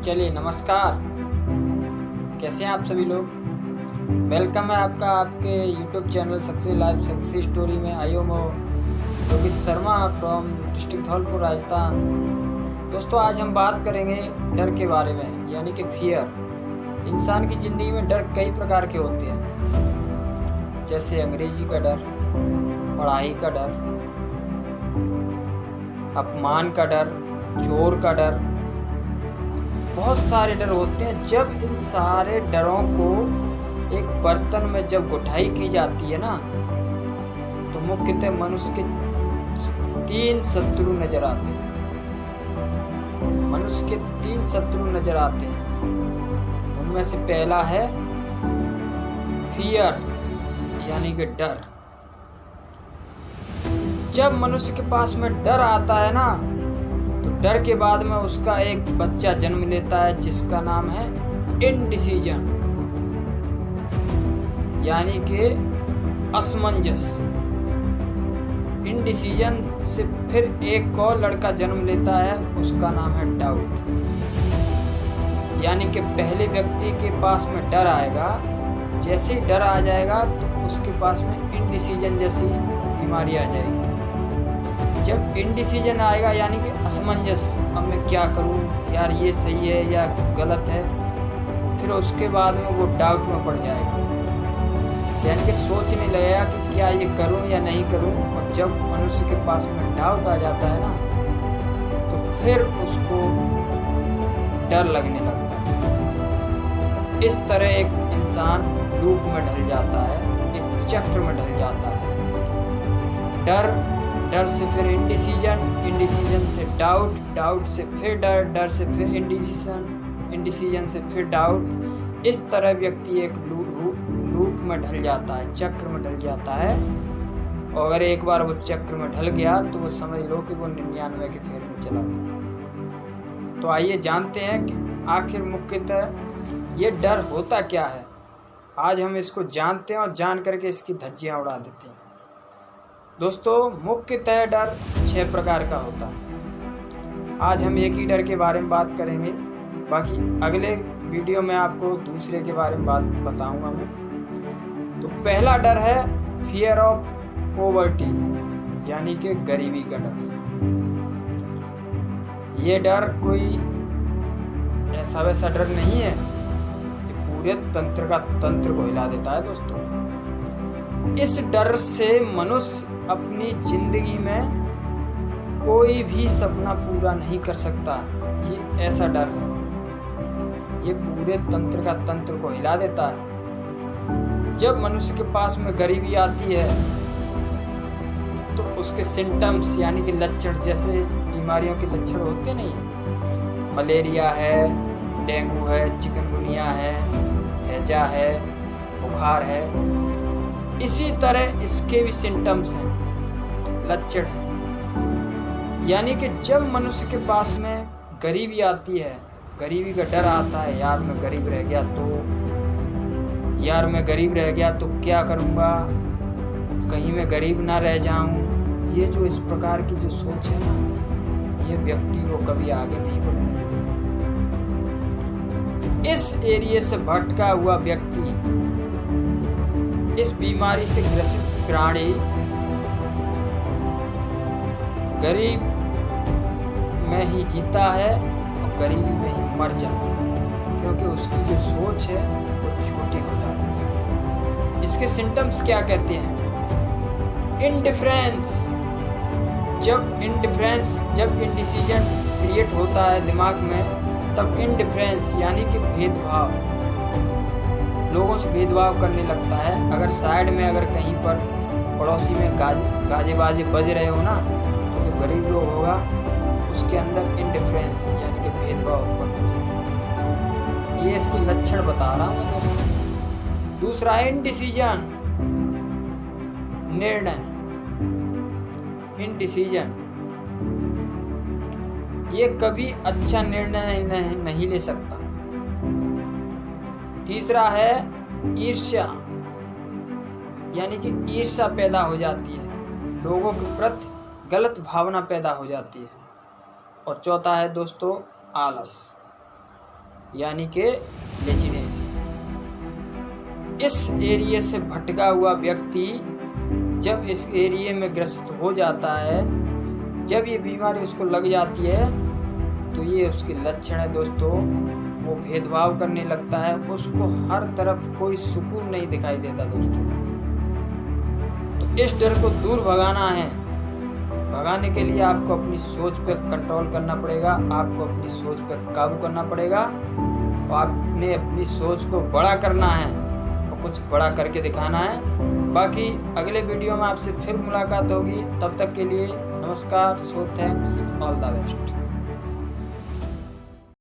चलिए नमस्कार। कैसे हैं आप सभी लोग। वेलकम है आपका आपके YouTube channel success life success story में। I am Yogesh Sharma from district Dholpur Rajasthan. दोस्तों आज हम बात करेंगे डर के बारे में, यानी कि फियर। इंसान की ज़िंदगी में डर कई प्रकार के होते हैं, जैसे अंग्रेजी का डर, पढ़ाई का डर, अपमान का डर, चोर का डर, बहुत सारे डर होते हैं। जब इन सारे डरों को एक बर्तन में जब गुठाई की जाती है ना, तो मुख्यतः मनुष्य के 3 शत्रु नजर आते हैं। मनुष्य के 3 शत्रु नजर आते हैं। उनमें से पहला है फियर, यानी कि डर। जब मनुष्य के पास में डर आता है ना, तो डर के बाद में उसका एक बच्चा जन्म लेता है जिसका नाम है इनडिसीजन, यानी कि असमंजस। इनडिसीजन से फिर एक और लड़का जन्म लेता है, उसका नाम है डाउट। यानी कि पहले व्यक्ति के पास में डर आएगा, जैसे ही डर आ जाएगा तो उसके पास में इनडिसीजन जैसी बीमारी आ जाएगी। जब इनडिसीजन आएगा यानी कि असमंजस, अब मैं क्या करूं यार, ये सही है या गलत है, फिर उसके बाद में वो डाउट में पड़ जाएगा, यानी कि सोचने लगेगा कि क्या ये करूं या नहीं करूं। और जब मनुष्य के पास में डाउट आ जाता है ना, तो फिर उसको डर लगने लगता है। इस तरह एक इंसान लूप में ढल जाता है, एक चक्र में ढल जाता है। डर से फिर इनडिसीजन, इनडिसीजन से डाउट, डाउट से फिर डर, डर से फिर इनडिसीजन, इनडिसीजन से फिर डाउट। इस तरह व्यक्ति एक लूप में ढल जाता है, चक्र में ढल जाता है। और अगर एक बार वो चक्र में ढल गया तो वो समझ लो कि वो 99 के फेर में चला गया। तो आइए जानते हैं कि आखिर मुख्यतः ये डर होता क्या है। आज हम इसको जानते हैं और जान करके इसकी धज्जियां उड़ा देते हैं। दोस्तों मुख्यतः डर 6 प्रकार का होता है। आज हम एक ही डर के बारे में बात करेंगे, बाकी अगले वीडियो में आपको दूसरे के बारे में बात बताऊंगा मैं। तो पहला डर है फियर ऑफ पॉवर्टी, यानी कि गरीबी का डर। ये डर कोई ऐसा वैसा डर नहीं है, ये पूरे तंत्र का तंत्र को हिला देता है। दोस्तों इस डर से मनुष्य अपनी जिंदगी में कोई भी सपना पूरा नहीं कर सकता। ये ऐसा डर है, ये पूरे तंत्र का तंत्र को हिला देता है। जब मनुष्य के पास में गरीबी आती है तो उसके सिम्टम्स, यानी कि लक्षण, जैसे बीमारियों के लक्षण होते नहीं, मलेरिया है, डेंगू है, चिकनगुनिया है, हैजा है, बुखार है, इसी तरह इसके भी सिम्टम्स हैं, लक्षण हैं। यानी कि जब मनुष्य के पास में गरीबी आती है, गरीबी का डर आता है, यार मैं गरीब रह गया तो क्या करूँगा, कहीं मैं गरीब ना रह जाऊँ। ये जो इस प्रकार की जो सोच है ना, ये व्यक्ति को कभी आगे नहीं बढ़ने देती। इस एरिया से भटका हुआ व्यक्ति, इस बीमारी से ग्रसित प्राणी गरीब में ही जीता है और गरीबी में ही मर जाता है, क्योंकि उसकी जो सोच है वो छोटी हो जाती है। इसके सिम्टम्स क्या कहते हैं? इंडिफरेंस। जब इंडिसीजन क्रिएट होता है दिमाग में, तब इंडिफरेंस यानी कि भेदभाव, लोगों से भेदभाव करने लगता है। अगर साइड में अगर कहीं पर पड़ोसी में गाजे बाजे बज रहे हो ना, तो जो गरीब लोग होगा उसके अंदर इंडिफरेंस यानी कि भेदभाव उत्पन्न हो जाएगा। ये इसके लक्षण बता रहा हूँ दोस्तों। दूसरा है इनडिसीजन, निर्णय। इनडिसीजन, ये कभी अच्छा निर्णय नहीं ले सकता। तीसरा है ईर्ष्या, यानी कि ईर्ष्या पैदा हो जाती है, लोगों के प्रति गलत भावना पैदा हो जाती है। और चौथा है दोस्तों आलस। यानी कि लेजीनेस। इस एरिया से भटका हुआ व्यक्ति जब इस एरिया में ग्रसित हो जाता है, जब ये बीमारी उसको लग जाती है, तो ये उसके लक्षण है दोस्तों। वो भेदभाव करने लगता है, उसको हर तरफ कोई सुकून नहीं दिखाई देता दोस्तों। तो इस डर को दूर भगाना है। भगाने के लिए आपको अपनी सोच पे कंट्रोल करना पड़ेगा, आपको अपनी सोच पे काबू करना पड़ेगा, और आपने अपनी सोच को बड़ा करना है और कुछ बड़ा करके दिखाना है। बाकी अगले वीडियो में आपसे फिर मुलाकात होगी, तब तक के लिए नमस्कार। So thanks, all the best.